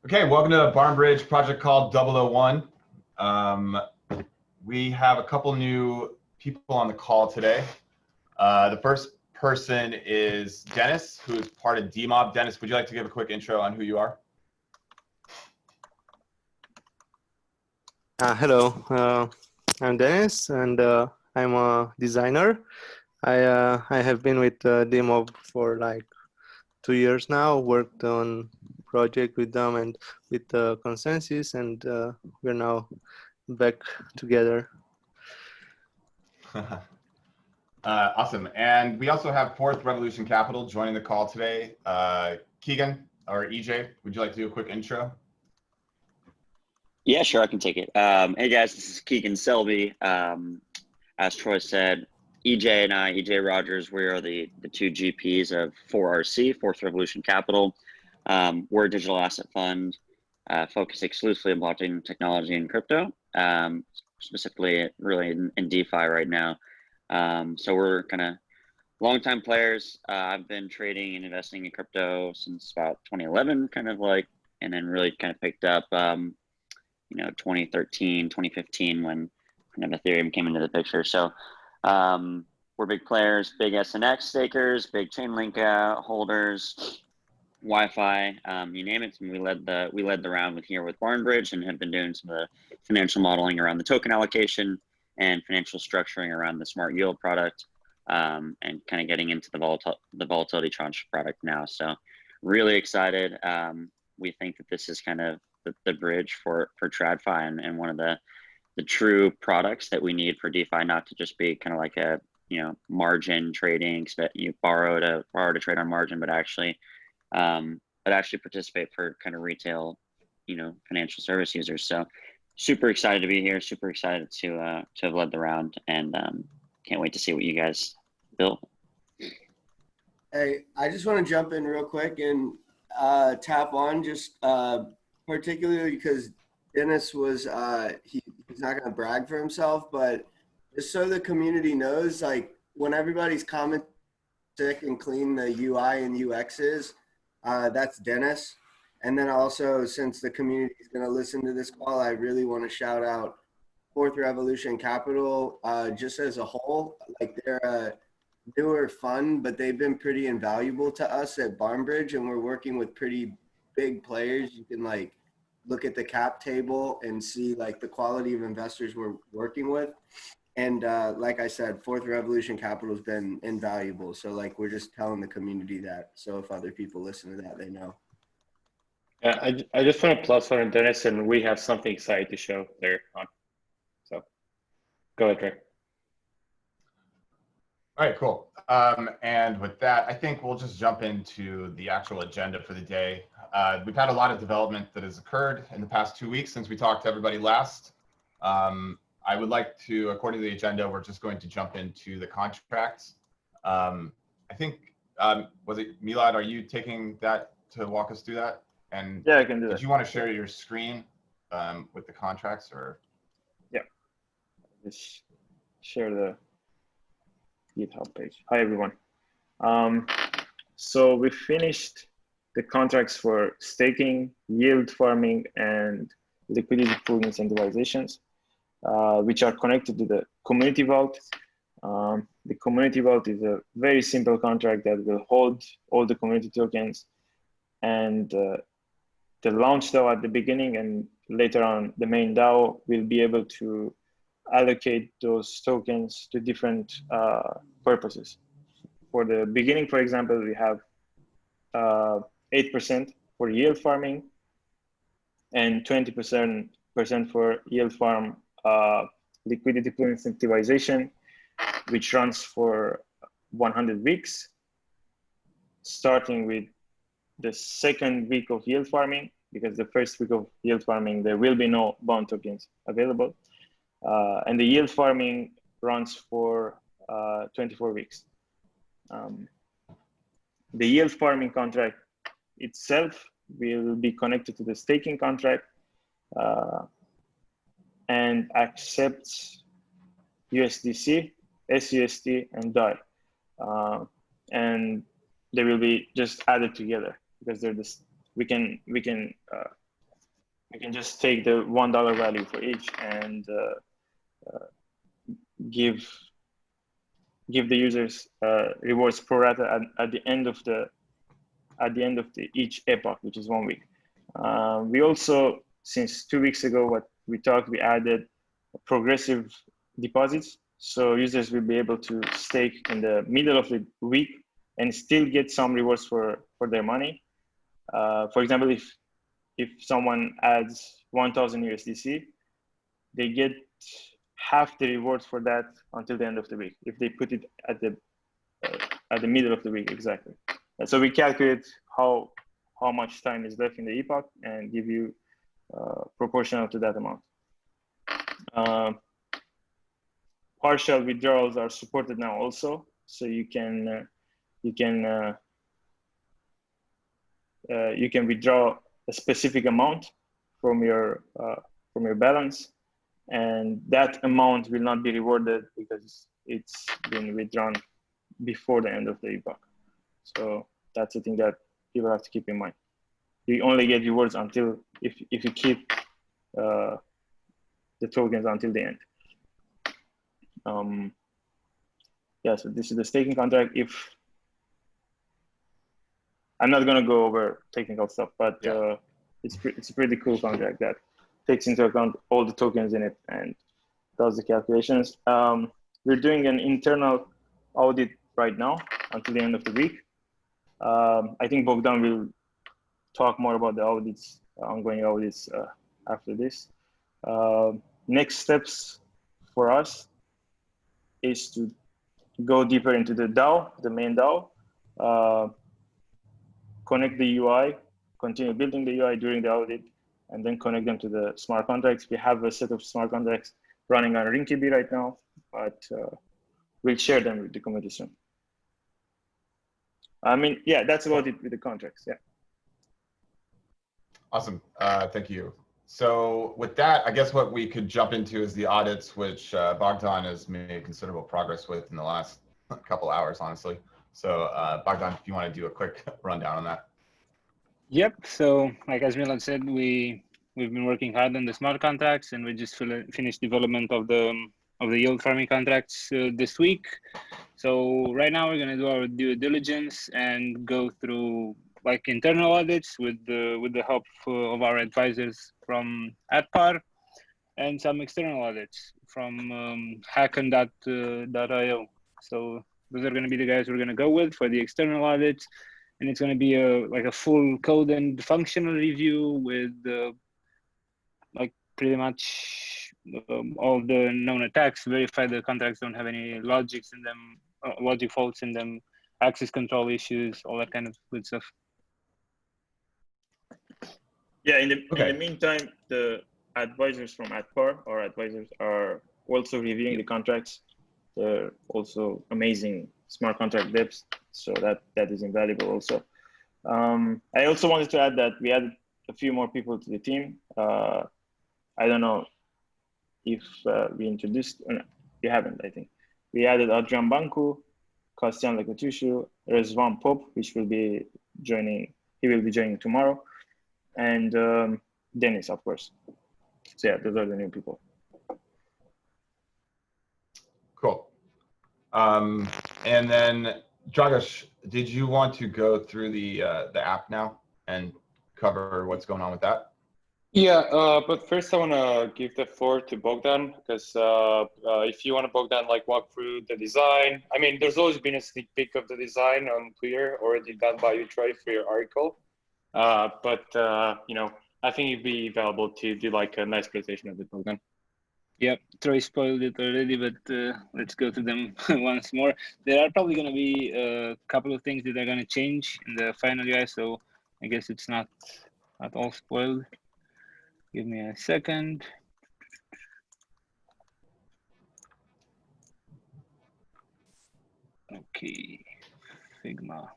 Okay, welcome to a BarnBridge project called 001. We have a couple new people on the call today. The first person is Dennis, who is part of DMob. Dennis, would you like to give a quick intro on who you are? Hello, I'm Dennis, and I'm a designer. I have been with DMob for like 2 years now. Worked on project with them and with Consensus, and we're now back together. Awesome. And we also have Fourth Revolution Capital joining the call today. Keegan or EJ, would you like to do a quick intro? Yeah, sure, I can take it. Hey guys, this is Keegan Selby. As Troy said, EJ and I, EJ Rogers, we are the two GPs of 4RC, Fourth Revolution Capital. We're a digital asset fund focused exclusively on blockchain technology and crypto, specifically really in DeFi right now. So we're kind of longtime players. I've been trading and investing in crypto since about 2011, and then really kind of picked up 2013, 2015 when kind of Ethereum came into the picture. So we're big players, big SNX stakers, big Chainlink holders, Wi-Fi, you name it. And we led the round with BarnBridge and have been doing some of the financial modeling around the token allocation and financial structuring around the smart yield product, and kind of getting into the volatility tranche product now. So really excited. We think that this is kind of the bridge for TradFi and one of the true products that we need for DeFi, not to just be kind of like a margin trading, you borrow to trade on margin, but actually participate for kind of retail financial service users. So super excited to be here, super excited to have led the round, and can't wait to see what you guys build. Hey, I just want to jump in real quick and tap on just particularly because Dennis was he's not going to brag for himself, but just so the community knows, like when everybody's commenting and clean the UI and UX is, that's Dennis. And then also, since the community is going to listen to this call, I really want to shout out Fourth Revolution Capital just as a whole. Like they're a newer fund, but they've been pretty invaluable to us at BarnBridge, and we're working with pretty big players. You can like look at the cap table and see like the quality of investors we're working with. And like I said, Fourth Revolution Capital has been invaluable. So like we're just telling the community that. So if other people listen to that, they know. Yeah, I just want to plus on Dennis, and we have something exciting to show there on. So go ahead, Trey. All right, cool. And with that, I think we'll just jump into the actual agenda for the day. We've had a lot of development that has occurred in the past 2 weeks since we talked to everybody last. I would like to, according to the agenda, we're just going to jump into the contracts. I think, was it Milad, are you taking that to walk us through that? And yeah, I can do that. Did you want to share your screen with the contracts, or? Yeah, just share the GitHub page. Hi, everyone. So we finished the contracts for staking, yield farming, and liquidity pool incentivizations, which are connected to the community vault. The community vault is a very simple contract that will hold all the community tokens, and the launch DAO at the beginning and later on the main DAO will be able to allocate those tokens to different purposes. For the beginning, for example, we have 8% for yield farming and 20% for yield farm liquidity pool incentivization, which runs for 100 weeks, starting with the second week of yield farming, because the first week of yield farming, there will be no bond tokens available. And the yield farming runs for 24 weeks. The yield farming contract itself will be connected to the staking contract and accepts USDC, SUSD, and DAI. And they will be just added together because they're we can we can just take the $1 value for each and give the users rewards pro rata at the end of each epoch, which is 1 week. We also, since 2 weeks ago, we added progressive deposits, so users will be able to stake in the middle of the week and still get some rewards for their money. For example, if someone adds 1,000 USDC, they get half the rewards for that until the end of the week if they put it at the middle of the week exactly. And so we calculate how much time is left in the epoch and give you proportional to that amount. Partial withdrawals are supported now also, so you can withdraw a specific amount from your balance, and that amount will not be rewarded because it's been withdrawn before the end of the epoch. So that's the thing that people have to keep in mind. You only get rewards until if you keep the tokens until the end. Yeah, so this is the staking contract. I'm not going to go over technical stuff, but yeah. It's a pretty cool contract that takes into account all the tokens in it and does the calculations. We're doing an internal audit right now until the end of the week. I think Bogdan will talk more about the audits, ongoing audits after this. Next steps for us is to go deeper into the DAO, the main DAO, connect the UI, continue building the UI during the audit, and then connect them to the smart contracts. We have a set of smart contracts running on Rinkibi right now, but we'll share them with the community soon. I mean, yeah, that's about it with the contracts, yeah. Awesome, thank you. So with that, I guess what we could jump into is the audits, which Bogdan has made considerable progress with in the last couple hours, honestly. So Bogdan, if you want to do a quick rundown on that. Yep. So like as Milan said, we've been working hard on the smart contracts, and we just finished development of the yield farming contracts this week. So right now we're going to do our due diligence and go through like internal audits with the help of our advisors from AdPar, and some external audits from Hacken.io. So those are going to be the guys we're going to go with for the external audits, and it's going to be like a full code and functional review with like pretty much all the known attacks, verify the contracts don't have any logics in them, logic faults in them, access control issues, all that kind of good stuff. Yeah, in the meantime, the advisors from AdPar, our advisors, are also reviewing the contracts. They're also amazing smart contract devs, so that is invaluable also. I also wanted to add that we added a few more people to the team. I don't know if we introduced, or no, we haven't, I think. We added Adrian Bancu, Costian Lecotushu, Rezvan Pop, which will be joining, he will be joining tomorrow, and Dennis, of course. So yeah, those are the new people. Cool. And then Dragos, did you want to go through the app now and cover what's going on with that? Yeah, but first I want to give the floor to Bogdan, because if you want to, Bogdan, like walk through the design. I mean, there's always been a sneak peek of the design on Twitter already done by you, Troy, for your article. But you know, I think it'd be valuable to do like a nice presentation of it, Bogdan. Yep, Troy spoiled it already, but let's go through them once more. There are probably going to be a couple of things that are going to change in the final UI, so I guess it's not all spoiled. Give me a second. Okay, Figma.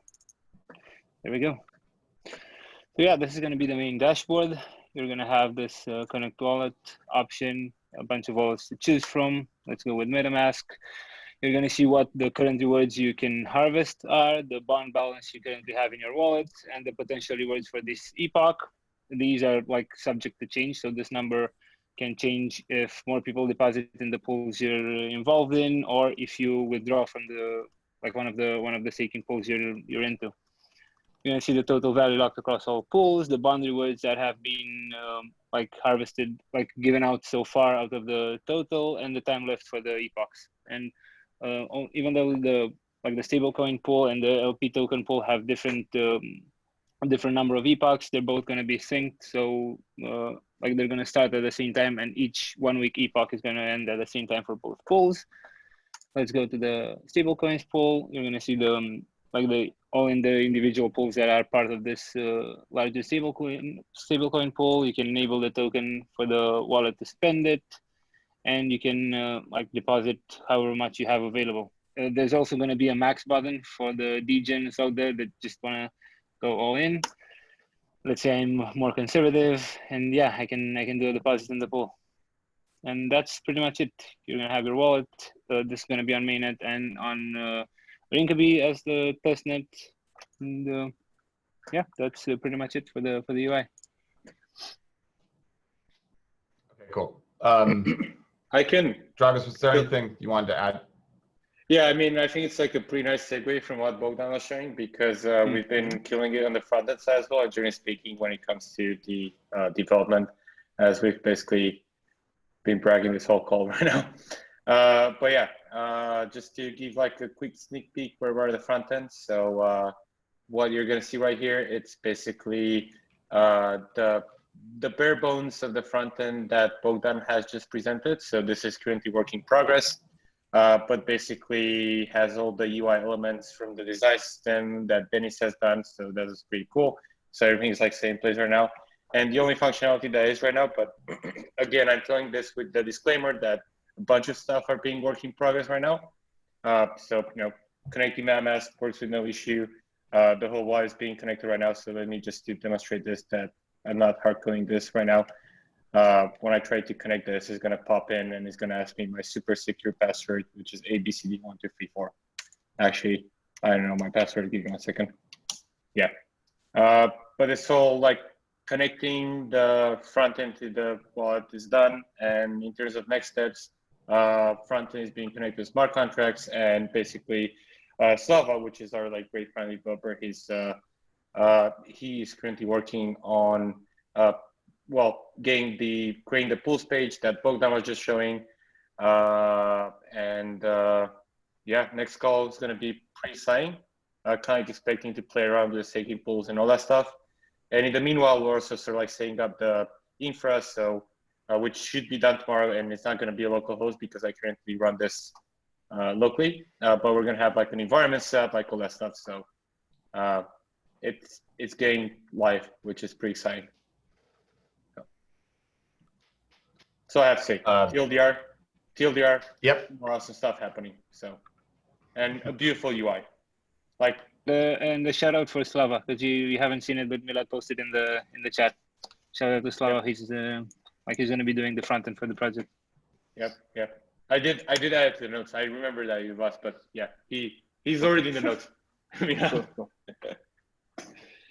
There we go. So yeah, this is going to be the main dashboard. You're going to have this connect wallet option, a bunch of wallets to choose from. Let's go with MetaMask. You're going to see what the current rewards you can harvest are, the bond balance you currently have in your wallet, and the potential rewards for this epoch. these are like subject to change. So this number can change if more people deposit in the pools you're involved in, or if you withdraw from the like one of the staking pools you're into. You're gonna see the total value locked across all pools, the bond rewards that have been like harvested, like given out so far out of the total, and the time left for the epochs. And even though the stablecoin pool and the LP token pool have different number of epochs, they're both going to be synced. So like they're going to start at the same time, and each 1 week epoch is going to end at the same time for both pools. Let's go to the stablecoins pool. You're going to see the all in the individual pools that are part of this larger stablecoin pool. You can enable the token for the wallet to spend it, and you can like deposit however much you have available. There's also going to be a max button for the degens out there that just want to go all in. Let's say I'm more conservative, and yeah, I can do a deposit in the pool. And that's pretty much it. You're gonna have your wallet. This is gonna be on mainnet and on Rinkeby as the testnet. And yeah, that's pretty much it for the UI. Okay, cool. I can. Travis, was there anything you wanted to add? Yeah, I mean, I think it's like a pretty nice segue from what Bogdan was showing, because we've been killing it on the front end side as well, generally speaking, when it comes to the development, as we've basically been bragging this whole call right now. But yeah, just to give like a quick sneak peek where we're at the front end. So what you're going to see right here, it's basically the bare bones of the front end that Bogdan has just presented. So this is currently work in progress. But basically has all the UI elements from the design system that Dennis has done. So that is pretty cool. So everything is like same place right now. And the only functionality that is right now, but again, I'm telling this with the disclaimer that a bunch of stuff are being work in progress right now. So, you know, connecting MetaMask works with no issue. The whole wallet is being connected right now. So let me just to demonstrate this, that I'm not hard coding this right now. When I try to connect this, it's going to pop in and it's going to ask me my super secure password, which is ABCD1234. Actually, I don't know my password. Give me 1 second. Yeah. But it's all like connecting the front end to the wallet is done. And in terms of next steps, front end is being connected to smart contracts, and basically Slava, which is our like great friendly developer, he is currently working on well, creating the pools page that Bogdan was just showing. Yeah, next call is going to be pre-signing, kind of expecting to play around with the staking pools and all that stuff. And in the meanwhile, we're also sort of like setting up the infra, so which should be done tomorrow, and it's not going to be a local host because I currently run this locally, but we're going to have like an environment set up, like all that stuff. So it's getting live, which is pretty exciting. So I have to say, TLDR, Yep. more awesome stuff happening. So, and a beautiful UI, like And the shout out for Slava, because you haven't seen it, but Milad posted in the chat. Shout out to Slava. Yep. He's going to be doing the front end for the project. Yep. I did add it to the notes. I remember that it was, but yeah, he's already in the notes. Cool.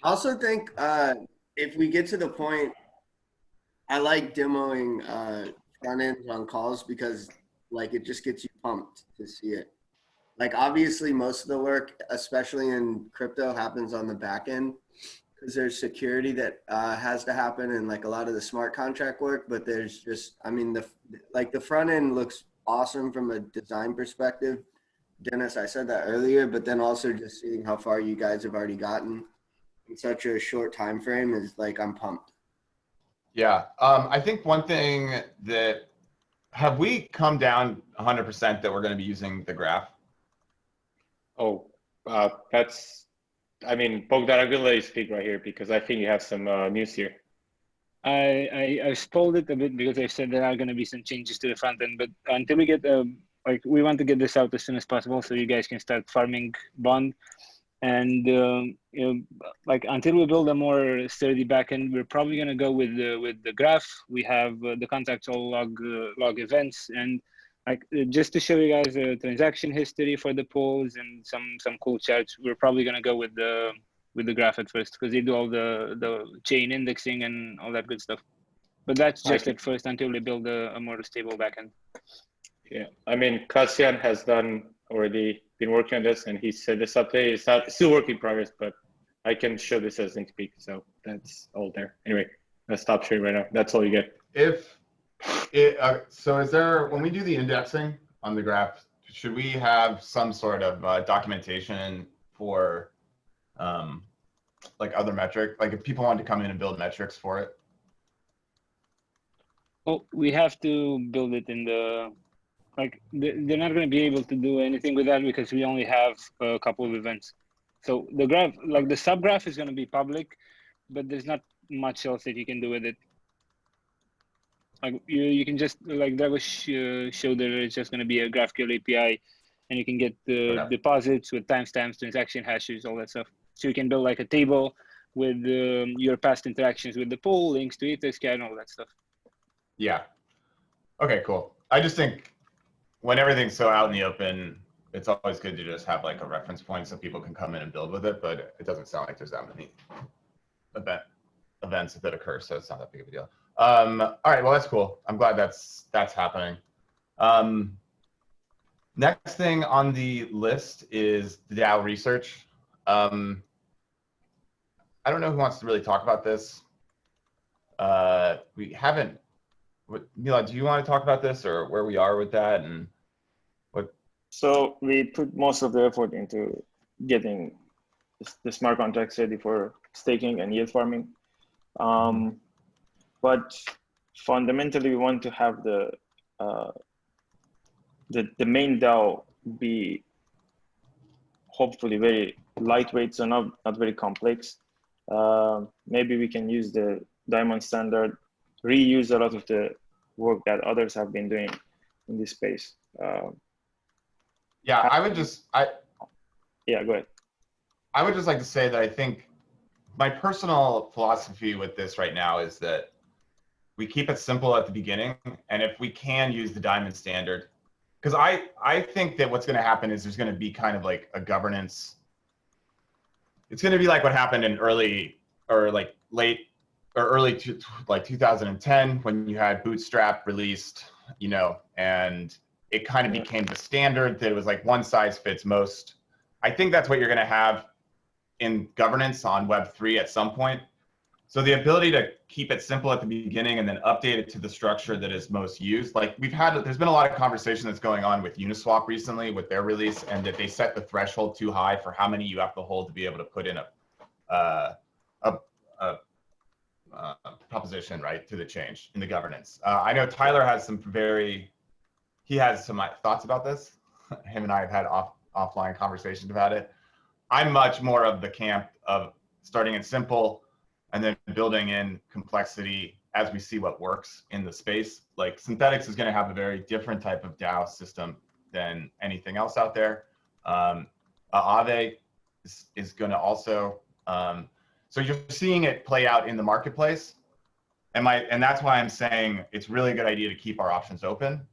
I also think if we get to the point, I like demoing front ends on calls because like it just gets you pumped to see it. Like obviously most of the work, especially in crypto, happens on the back end because there's security that has to happen and like a lot of the smart contract work. But there's just, I mean, the front end looks awesome from a design perspective. Dennis, I said that earlier, but then also just seeing how far you guys have already gotten in such a short time frame is like I'm pumped. Yeah, I think one thing that, have we come down 100% that we're going to be using the graph? Oh, that's, I mean, Bogdan, I'm going to let you speak right here because I think you have some news here. I stalled it a bit because I said there are going to be some changes to the front end, but until we get, like we want to get this out as soon as possible so you guys can start farming bond. And you know, like until we build a more sturdy backend, we're probably going to go with the graph. We have the contacts all log events, and like just to show you guys the transaction history for the pools and some cool charts. We're probably going to go with the with the graph at first, because they do all the chain indexing and all that good stuff. But that's just at first until they build a more stable backend. Yeah, I mean, Cassian has already been working on this, and he set this up today. It's still work in progress, but I can show this as sneak peek, so that's all there. Anyway, let's stop sharing right now. That's all you get. So is there, when we do the indexing on the graph, should we have some sort of documentation for like other metric, like if people wanted to come in and build metrics for it? Well, we have to build it in the, like, they're not going to be able to do anything with that because we only have a couple of events. So the graph, like the subgraph is going to be public, but there's not much else that you can do with it. Like you can just, like that was showed that it's just going to be a GraphQL API, and you can get the deposits with timestamps, transaction hashes, all that stuff. So you can build like a table with your past interactions with the pool, links to Etherscan, and all that stuff. Yeah. Okay, cool. I just think when everything's so out in the open, it's always good to just have like a reference point so people can come in and build with it, but it doesn't sound like there's that many events that occur, so it's not that big of a deal. All right, well, that's cool. I'm glad that's happening. Next thing on the list is the DAO research. I don't know who wants to really talk about this. We haven't. Mila, do you want to talk about this or where we are with that and what? So we put most of the effort into getting the smart contracts ready for staking and yield farming. But fundamentally, we want to have the main DAO be hopefully very lightweight, so not very complex. Maybe we can use the Diamond standard, reuse a lot of the work that others have been doing in this space. Yeah, yeah, go ahead. I would just like to say that I think my personal philosophy with this right now is that we keep it simple at the beginning, and if we can use the Diamond standard, because I think that what's going to happen is there's going to be kind of like a governance. It's going to be like what happened in early or like late or early to like 2010 when you had Bootstrap released, you know, and it kind of became the standard that it was like one size fits most. I think that's what you're going to have in governance on Web3 at some point. So the ability to keep it simple at the beginning and then update it to the structure that is most used. Like there's been a lot of conversation that's going on with Uniswap recently with their release, and that they set the threshold too high for how many you have to hold to be able to put in a proposition, right, to the change in the governance. I know Tyler has some thoughts about this. Him and I have had offline conversations about it. I'm much more of the camp of starting it simple and then building in complexity as we see what works in the space. Like Synthetics is going to have a very different type of DAO system than anything else out there. Aave is going to also, so you're seeing it play out in the marketplace. And that's why I'm saying it's really a good idea to keep our options open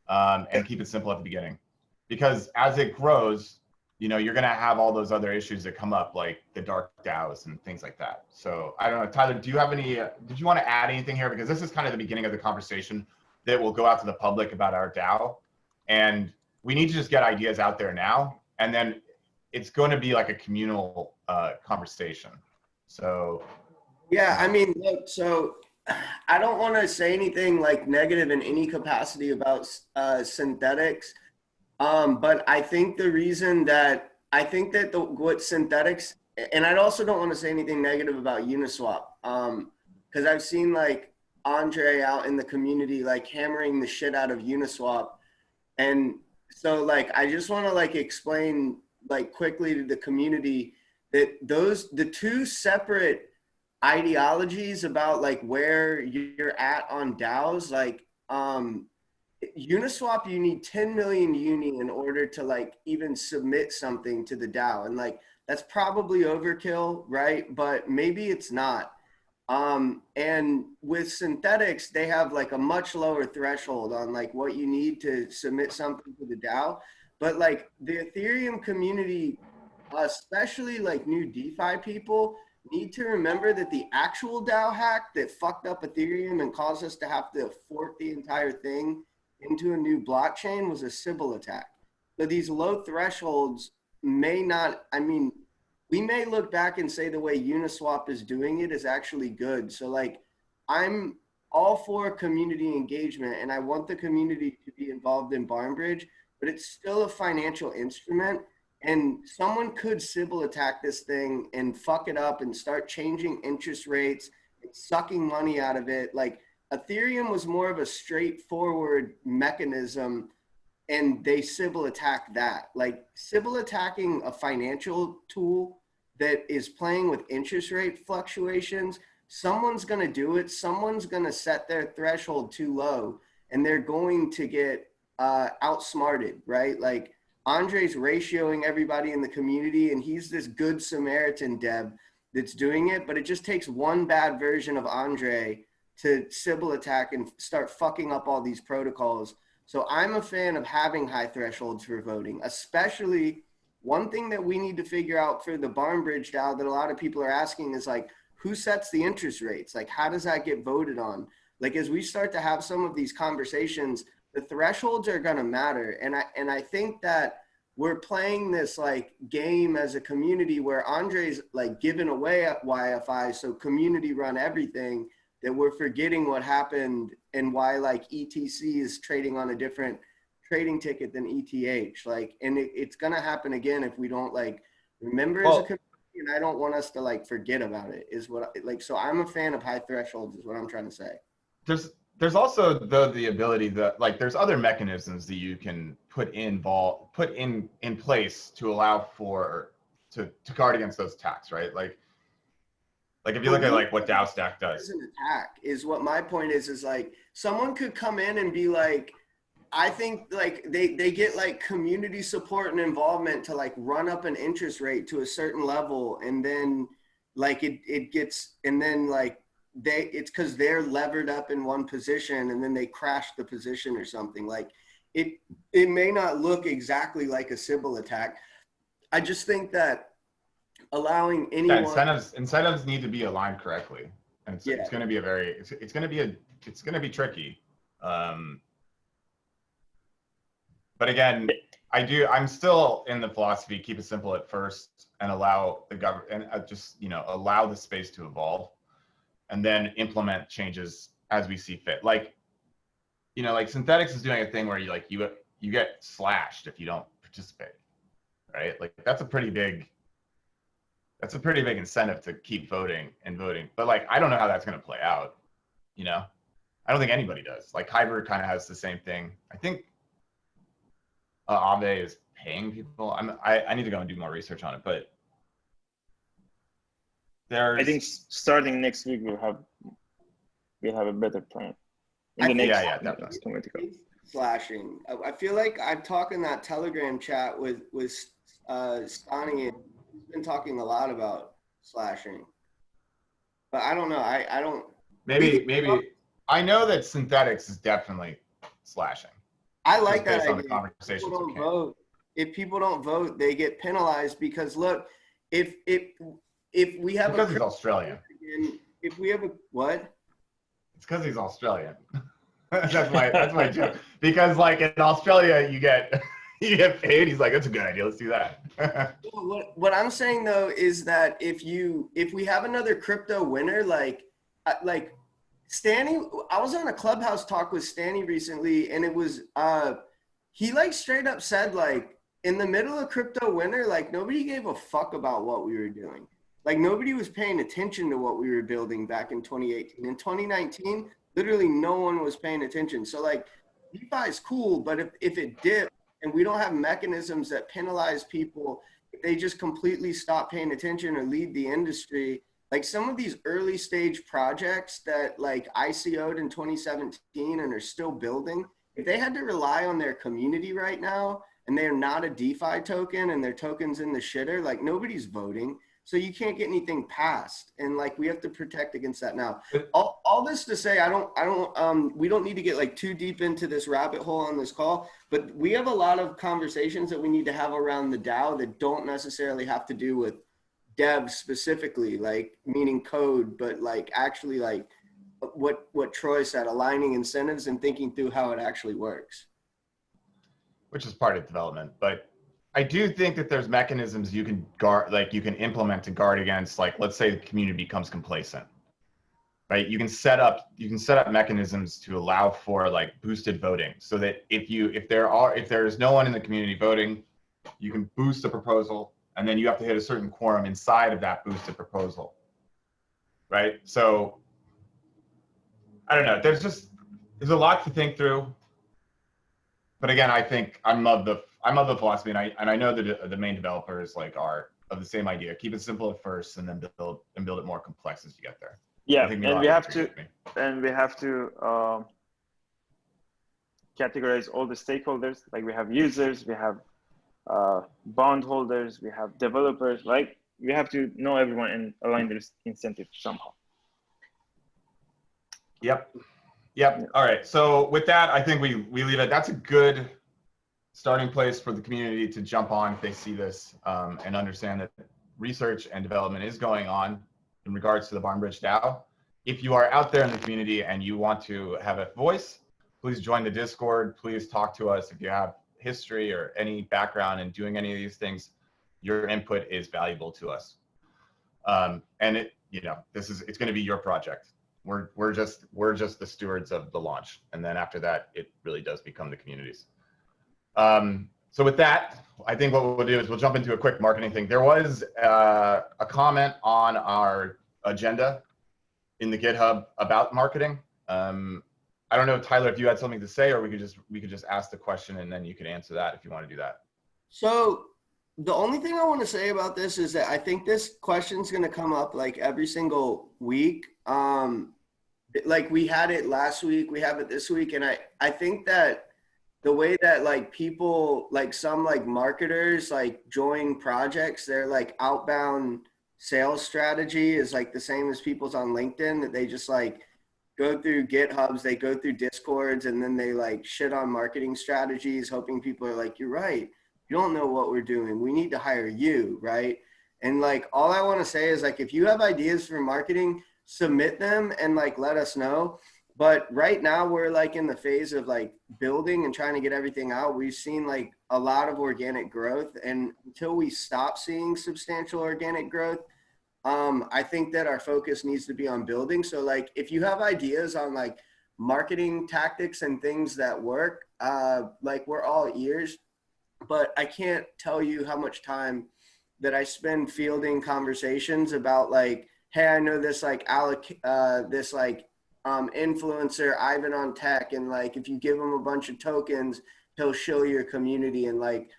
and keep it simple at the beginning. Because as it grows, you know, you're going to have all those other issues that come up, like the dark DAOs and things like that. So I don't know, Tyler, do you have any, did you want to add anything here? Because this is kind of the beginning of the conversation that will go out to the public about our DAO. And we need to just get ideas out there now. And then it's going to be like a communal conversation. So. Yeah, I mean, look, so I don't want to say anything like negative in any capacity about Synthetics. But I think the reason that what Synthetics, and I also don't want to say anything negative about Uniswap, because I've seen like Andre out in the community like hammering the shit out of Uniswap, and so like I just want to like explain like quickly to the community that the two separate ideologies about like where you're at on DAOs, like Uniswap, you need 10 million uni in order to like even submit something to the DAO. And like, that's probably overkill, right? But maybe it's not. And with Synthetics, they have like a much lower threshold on like what you need to submit something to the DAO. But like the Ethereum community especially like new DeFi people, need to remember that the actual DAO hack that fucked up Ethereum and caused us to have to fork the entire thing into a new blockchain was a Sybil attack. So these low thresholds may not, I mean, we may look back and say the way Uniswap is doing it is actually good. So like, I'm all for community engagement and I want the community to be involved in BarnBridge, but it's still a financial instrument. And someone could Sybil attack this thing and fuck it up and start changing interest rates, and sucking money out of it. Like Ethereum was more of a straightforward mechanism and they Sybil attack that. Like Sybil attacking a financial tool that is playing with interest rate fluctuations, someone's going to do it. Someone's going to set their threshold too low and they're going to get outsmarted, right? Like Andre's ratioing everybody in the community and he's this good Samaritan Deb that's doing it, but it just takes one bad version of Andre to Sybil attack and start fucking up all these protocols. So I'm a fan of having high thresholds for voting, especially one thing that we need to figure out for the BarnBridge DAO that a lot of people are asking is like, who sets the interest rates? Like, how does that get voted on? Like, as we start to have some of these conversations, the thresholds are going to matter. And I think that we're playing this like game as a community where Andre's like giving away at YFI. So community run everything, that we're forgetting what happened and why like ETC is trading on a different trading ticket than ETH. Like, and it's going to happen again if we don't like remember as a community. And I don't want us to like forget about it is what like, so I'm a fan of high thresholds is what I'm trying to say. There's also the ability that like there's other mechanisms that you can put in place to allow for to guard against those attacks, right? Like if you look at like what DAO Stack does. An attack is what my point is like someone could come in and be like, I think like they get like community support and involvement to like run up an interest rate to a certain level. And then like it gets, and then like it's cause they're levered up in one position and then they crash the position or something. Like it may not look exactly like a Sybil attack. I just think that allowing anyone. Yeah, incentives need to be aligned correctly. And it's going to be it's going to be tricky. But again, I'm still in the philosophy, keep it simple at first and allow the government and just, allow the space to evolve and then implement changes as we see fit. Like, like Synthetics is doing a thing where you get slashed if you don't participate, right? Like that's a pretty big incentive to keep voting. But like, I don't know how that's going to play out. I don't think anybody does. Like Hybrid kind of has the same thing. I think Aave is paying people. I need to go and do more research on it, but I think starting next week we'll have a better plan. Definitely. Slashing. I feel like I'm talking that Telegram chat with Stani. He's been talking a lot about slashing, but I don't know. I don't. Maybe I know that Synthetics is definitely slashing. I like that idea. On the conversations if people don't vote, they get penalized because look, if we have because he's Australian. If we have a what? It's because he's Australian. that's my joke. Because like in Australia, you get paid. He's like, that's a good idea. Let's do that. What I'm saying though is that if we have another crypto winner, like Stanny, I was on a Clubhouse talk with Stanny recently, and it was he like straight up said like in the middle of crypto winter, like nobody gave a fuck about what we were doing. Like nobody was paying attention to what we were building back in 2018. In 2019, literally no one was paying attention. So like DeFi is cool, but if it dips and we don't have mechanisms that penalize people, if they just completely stop paying attention or lead the industry, like some of these early stage projects that like ICO'd in 2017 and are still building, if they had to rely on their community right now and they're not a DeFi token and their token's in the shitter, like nobody's voting. So you can't get anything passed. And like, we have to protect against that now. All all this to say, we don't need to get like too deep into this rabbit hole on this call, but we have a lot of conversations that we need to have around the DAO that don't necessarily have to do with devs specifically, like meaning code, but like actually like what Troy said, aligning incentives and thinking through how it actually works. Which is part of development, but I do think that there's mechanisms you can guard, like you can implement to guard against, like, let's say the community becomes complacent, right? You can set up mechanisms to allow for like boosted voting, so that if there is no one in the community voting, you can boost a proposal, and then you have to hit a certain quorum inside of that boosted proposal, right? So I don't know. There's a lot to think through. But again, I think I'm of the philosophy, and I know that the main developers like are of the same idea. Keep it simple at first, and then build it more complex as you get there. Yeah, and we have to categorize all the stakeholders. Like we have users, we have bondholders, we have developers. Like we have to know everyone and align their incentives somehow. Yep. All right. So with that, I think we leave it. That's a good starting place for the community to jump on if they see this and understand that research and development is going on in regards to the BarnBridge DAO. If you are out there in the community and you want to have a voice, please join the Discord. Please talk to us. If you have history or any background in doing any of these things, your input is valuable to us. And it's going to be your project. We're just the stewards of the launch, and then after that, it really does become the community's. So with that, I think what we'll do is we'll jump into a quick marketing thing. There was a comment on our agenda in the GitHub about marketing. I don't know, Tyler, if you had something to say, or we could just ask the question and then you could answer that if you want to do that. So the only thing I want to say about this is that I think this question's going to come up like every single week. Like we had it last week, we have it this week. And I think that the way that like people, like some like marketers like join projects, their like outbound sales strategy is like the same as people's on LinkedIn, that they just like go through GitHubs, they go through Discords, and then they like shit on marketing strategies, hoping people are like, you're right, you don't know what we're doing, we need to hire you, right? And like all I want to say is like, if you have ideas for marketing, submit them and like let us know. But right now we're like in the phase of like building and trying to get everything out. We've seen like a lot of organic growth, and until we stop seeing substantial organic growth, I think that our focus needs to be on building. So like if you have ideas on like marketing tactics and things that work, like we're all ears. But I can't tell you how much time that I spend fielding conversations about like, hey, I know this like influencer Ivan on Tech, and like if you give him a bunch of tokens, he'll show your community. And like,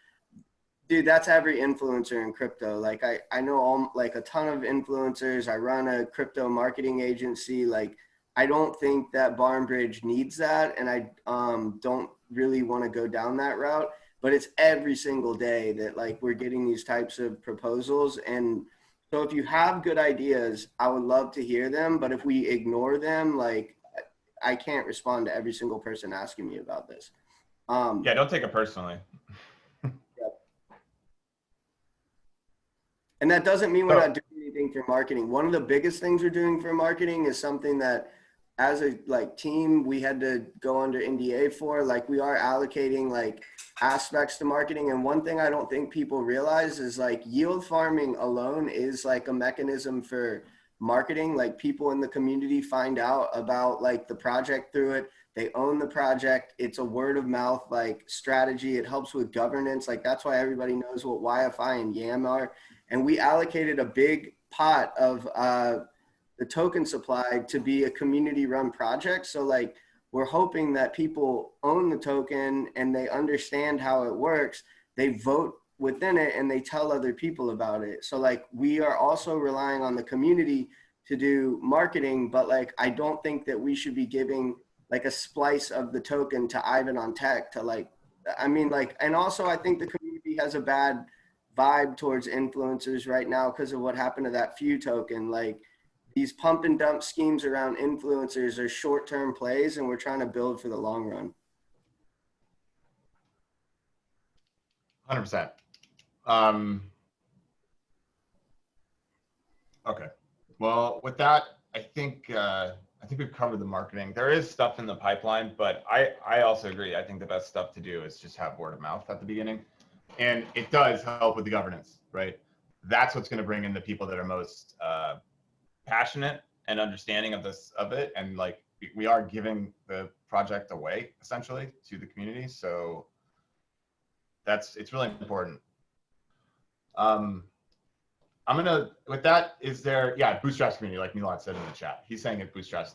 dude, that's every influencer in crypto. Like I know like a ton of influencers. I run a crypto marketing agency. Like I don't think that BarnBridge needs that, and I don't really want to go down that route. But it's every single day that like we're getting these types of proposals. And so if you have good ideas, I would love to hear them. But if we ignore them, like I can't respond to every single person asking me about this. Yeah, don't take it personally. And that doesn't mean we're not doing anything for marketing. One of the biggest things we're doing for marketing is something that as a like team, we had to go under NDA for. Like we are allocating like aspects to marketing. And one thing I don't think people realize is like yield farming alone is like a mechanism for marketing. Like people in the community find out about like the project through it. They own the project. It's a word of mouth like strategy. It helps with governance. Like that's why everybody knows what YFI and YAM are. And we allocated a big pot of the token supply to be a community run project. So like we're hoping that people own the token and they understand how it works. They vote within it and they tell other people about it. So like we are also relying on the community to do marketing, but like I don't think that we should be giving like a splice of the token to Ivan on Tech to like, I mean like, and also I think the community has a bad vibe towards influencers right now because of what happened to that few token. Like these pump and dump schemes around influencers are short-term plays, and we're trying to build for the long run. 100%. Okay. Well, with that, I think we've covered the marketing. There is stuff in the pipeline, but I also agree. I think the best stuff to do is just have word of mouth at the beginning, and it does help with the governance, right? That's what's going to bring in the people that are most passionate and understanding of it, and like we are giving the project away essentially to the community, so it's really important. I'm gonna, with that, is there, yeah, Bootstrap Community, like Milan said in the chat. He's saying it Bootstrap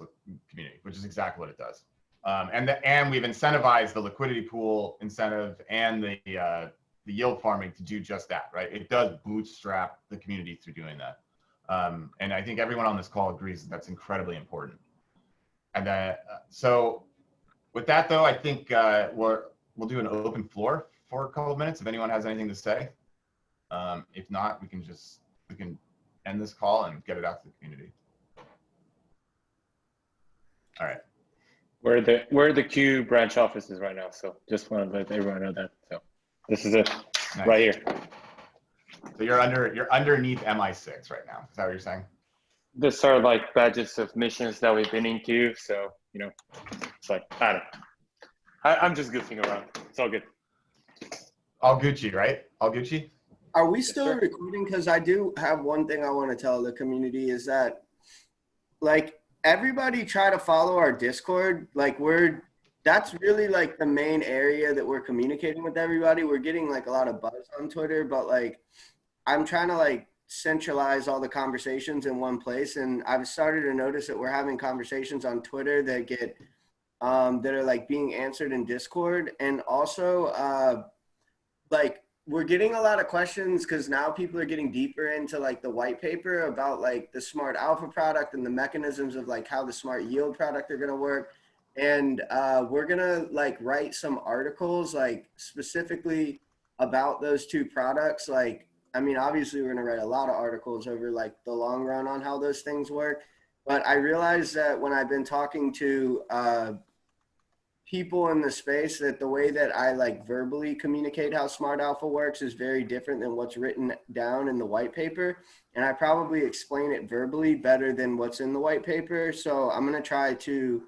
Community, which is exactly what it does. And we've incentivized the liquidity pool incentive and the yield farming to do just that, right? It does bootstrap the community through doing that. And I think everyone on this call agrees that that's incredibly important. And so with that though, I think we'll do an open floor for a couple of minutes if anyone has anything to say. If not, we can end this call and get it out to the community. All right. We're the Q branch offices right now, so just want to let everyone know that. So this is it. Nice. Right here. So you're underneath MI6 right now. Is that what you're saying? These are like badges of missions that we've been into. So it's like I'm just goofing around. It's all good. All Gucci, right? All Gucci. Are we still recording? Because I do have one thing I want to tell the community is that, like, everybody try to follow our Discord. Like, that's really like the main area that we're communicating with everybody. We're getting like a lot of buzz on Twitter, but like, I'm trying to like centralize all the conversations in one place. And I've started to notice that we're having conversations on Twitter that get, that are like being answered in Discord. And also, like, we're getting a lot of questions because now people are getting deeper into like the white paper about like the smart alpha product and the mechanisms of like how the smart yield product are going to work. And we're going to like write some articles like specifically about those two products. Like, I mean, obviously we're going to write a lot of articles over like the long run on how those things work. But I realized that when I've been talking to people in the space, that the way that I like verbally communicate how smart alpha works is very different than what's written down in the white paper. And I probably explain it verbally better than what's in the white paper. So I'm going to try to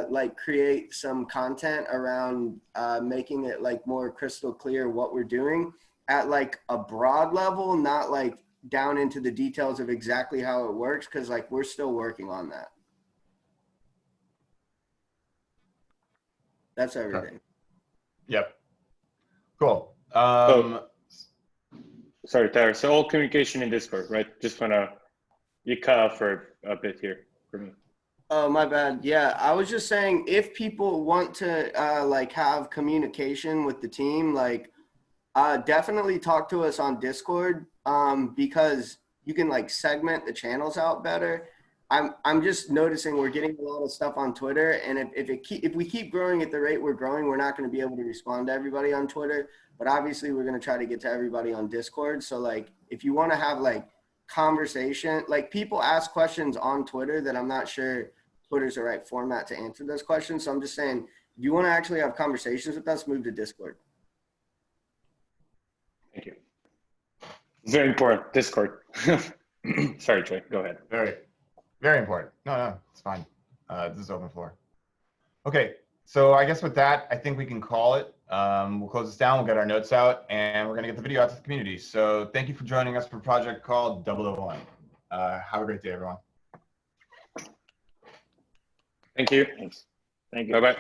like create some content around making it like more crystal clear what we're doing at like a broad level, not like down into the details of exactly how it works. Cause like we're still working on that. That's everything. Yep. Cool. Sorry, Tyler. So all communication in Discord, right? Just you cut off for a bit here for me. Oh, my bad. Yeah, I was just saying if people want to like have communication with the team, like definitely talk to us on Discord because you can like segment the channels out better. I'm just noticing we're getting a lot of stuff on Twitter, and if we keep growing at the rate we're growing, we're not going to be able to respond to everybody on Twitter. But obviously, we're going to try to get to everybody on Discord. So like, if you want to have like conversation, like people ask questions on Twitter that I'm not sure Twitter's the right format to answer those questions. So I'm just saying, if you want to actually have conversations with us, move to Discord. Thank you. Very important. Discord. Sorry, Trey. Go ahead. Very important. No, it's fine. This is open floor. Okay, so I guess with that, I think we can call it. We'll close this down. We'll get our notes out, and we're going to get the video out to the community. So thank you for joining us for a project called 001. Have a great day, everyone. Thank you. Thanks. Thank you. Bye-bye.